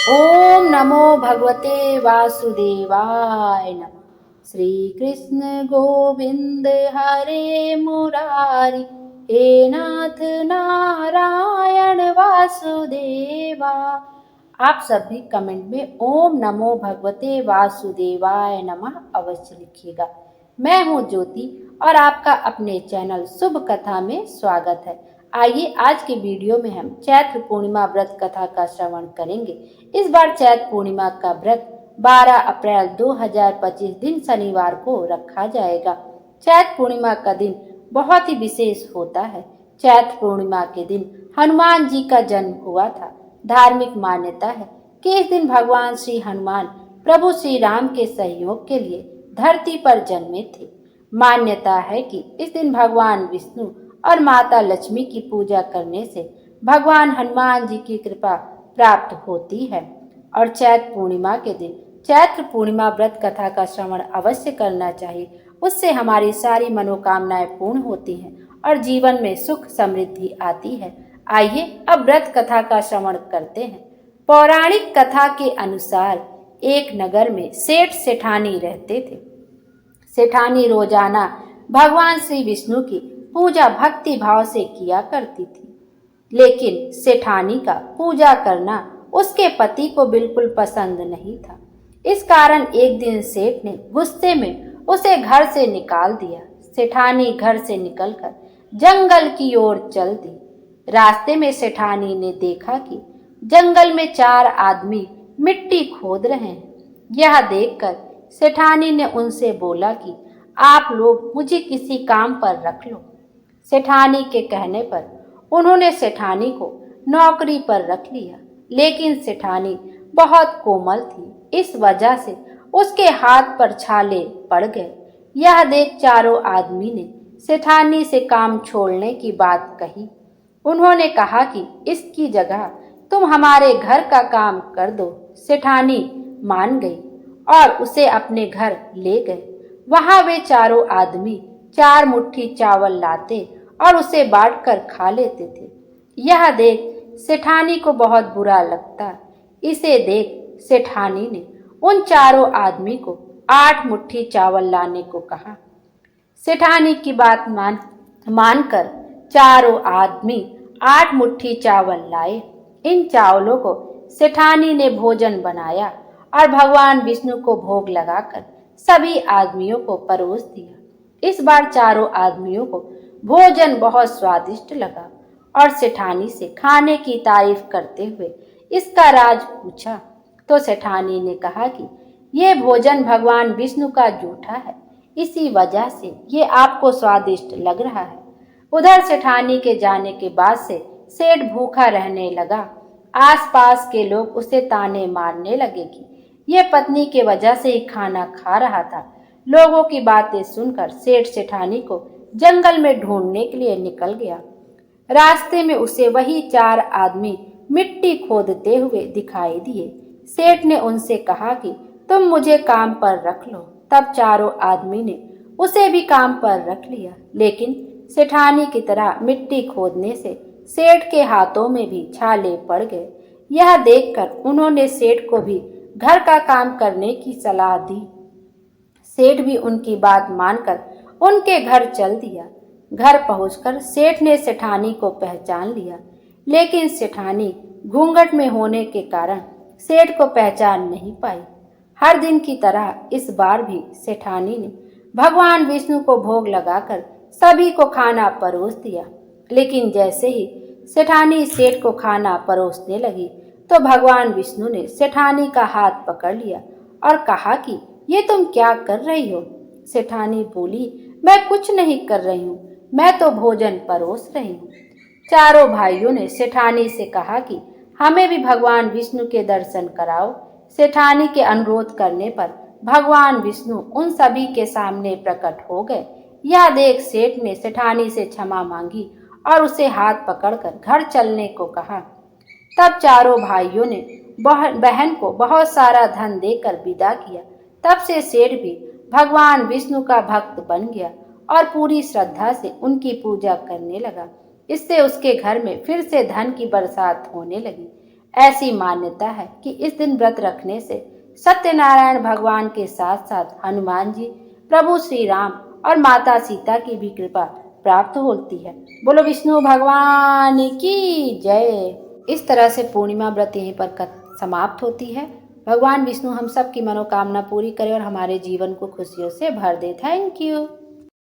ओम नमो भगवते वासुदेवाय नमः। श्री कृष्ण गोविंद हरे मुरारी, हे नाथ नारायण वासुदेवा। आप सभी कमेंट में ओम नमो भगवते वासुदेवाय नमः अवश्य लिखिएगा। मैं हूं ज्योति और आपका अपने चैनल शुभ कथा में स्वागत है। आइए आज के वीडियो में हम चैत्र पूर्णिमा व्रत कथा का श्रवण करेंगे। इस बार चैत्र पूर्णिमा का व्रत 12 अप्रैल 2025 दिन शनिवार को रखा जाएगा। चैत्र पूर्णिमा का दिन बहुत ही विशेष होता है। चैत्र पूर्णिमा के दिन हनुमान जी का जन्म हुआ था। धार्मिक मान्यता है कि इस दिन भगवान श्री हनुमान प्रभु श्री राम के सहयोग के लिए धरती पर जन्मे थे। मान्यता है कि इस दिन भगवान विष्णु और माता लक्ष्मी की पूजा करने से भगवान हनुमान जी की कृपा प्राप्त होती है। और चैत्र पूर्णिमा के दिन चैत्र पूर्णिमा व्रत कथा का श्रवण अवश्य करना चाहिए। उससे हमारी सारी मनोकामनाएं पूर्ण होती हैं और जीवन में सुख समृद्धि आती है। आइए अब व्रत कथा का श्रवण करते हैं। पौराणिक कथा के अनुसार एक नगर में सेठ सेठानी रहते थे। सेठानी रोजाना भगवान श्री विष्णु की पूजा भक्ति भाव से किया करती थी, लेकिन सेठानी का पूजा करना उसके पति को बिल्कुल पसंद नहीं था। इस कारण एक दिन सेठ ने गुस्से में उसे घर से निकाल दिया। सेठानी घर से निकलकर जंगल की ओर चल दी। रास्ते में सेठानी ने देखा कि जंगल में 4 आदमी मिट्टी खोद रहे हैं। यह देखकर सेठानी ने उनसे बोला कि आप लोग मुझे किसी काम पर रख लो। सेठानी के कहने पर उन्होंने सेठानी को नौकरी पर रख लिया, लेकिन सेठानी बहुत कोमल थी। इस वजह से उसके हाथ पर छाले पड़ गए। यह देख चारों आदमी ने सेठानी से काम छोड़ने की बात कही। उन्होंने कहा कि इसकी जगह तुम हमारे घर का काम कर दो। सेठानी मान गई और उसे अपने घर ले गए। वहां वे चारों आदमी 4 मुट्ठी चावल लाते और उसे बांटकर खा लेते थे। यह देख सेठानी को बहुत बुरा लगता। इसे देख सेठानी ने उन चारों आदमी को 8 मुट्ठी चावल लाने को कहा। सेठानी की बात मानकर चारों आदमी 8 मुट्ठी चावल लाए। इन चावलों को सेठानी ने भोजन बनाया और भगवान विष्णु को भोग लगाकर सभी आदमियों को परोस दिया। इस बार चारों आदमियों को भोजन बहुत स्वादिष्ट लगा और सेठानी से खाने की तारीफ करते हुए इसका राज पूछा तो सेठानी ने कहा कि ये भोजन भगवान विष्णु का जूठा है, इसी वजह से ये आपको स्वादिष्ट लग रहा है। उधर सेठानी के जाने के बाद से सेठ भूखा रहने लगा। आसपास के लोग उसे ताने मारने लगे कि ये पत्नी के वजह से ही खाना खा रहा था। लोगों की बातें सुनकर सेठ सेठानी को जंगल में ढूंढने के लिए निकल गया। रास्ते में उसे वही 4 आदमी मिट्टी खोदते हुए दिखाई दिए। सेठ ने उनसे कहा कि तुम मुझे काम पर रख लो। तब चारों आदमी ने उसे भी काम पर रख लिया, लेकिन सेठानी की तरह मिट्टी खोदने से सेठ के हाथों में भी छाले पड़ गए। यह देखकर उन्होंने सेठ को भी घर का काम करने की सलाह दी। सेठ भी उनकी बात मानकर उनके घर चल दिया। घर पहुंचकर सेठ ने सेठानी को पहचान लिया, लेकिन सेठानी घूंघट में होने के कारण सेठ को पहचान नहीं पाई। हर दिन की तरह इस बार भी सेठानी ने भगवान विष्णु को भोग लगाकर सभी को खाना परोस दिया, लेकिन जैसे ही सेठानी सेठ को खाना परोसने लगी तो भगवान विष्णु ने सेठानी का हाथ पकड़ लिया और कहा कि ये तुम क्या कर रही हो। सेठानी बोली, मैं कुछ नहीं कर रही हूँ, मैं तो भोजन परोस रही हूँ। चारों भाइयों ने सेठानी से कहा कि हमें भी भगवान विष्णु के दर्शन कराओ। सेठानी के अनुरोध करने पर भगवान विष्णु उन सभी के सामने प्रकट हो गए। यह देख सेठ ने सेठानी से क्षमा मांगी और उसे हाथ पकड़कर घर चलने को कहा। तब चारों भाइयों ने बहन को बहुत सारा धन देकर विदा किया। तब से सेठ भी भगवान विष्णु का भक्त बन गया और पूरी श्रद्धा से उनकी पूजा करने लगा। इससे उसके घर में फिर से धन की बरसात होने लगी। ऐसी मान्यता है कि इस दिन व्रत रखने से सत्यनारायण भगवान के साथ साथ हनुमान जी, प्रभु श्री राम और माता सीता की भी कृपा प्राप्त होती है। बोलो विष्णु भगवान की जय। इस तरह से पूर्णिमा व्रत यहीं पर समाप्त होती है। भगवान विष्णु हम सब की मनोकामना पूरी करे और हमारे जीवन को खुशियों से भर दे। Thank you.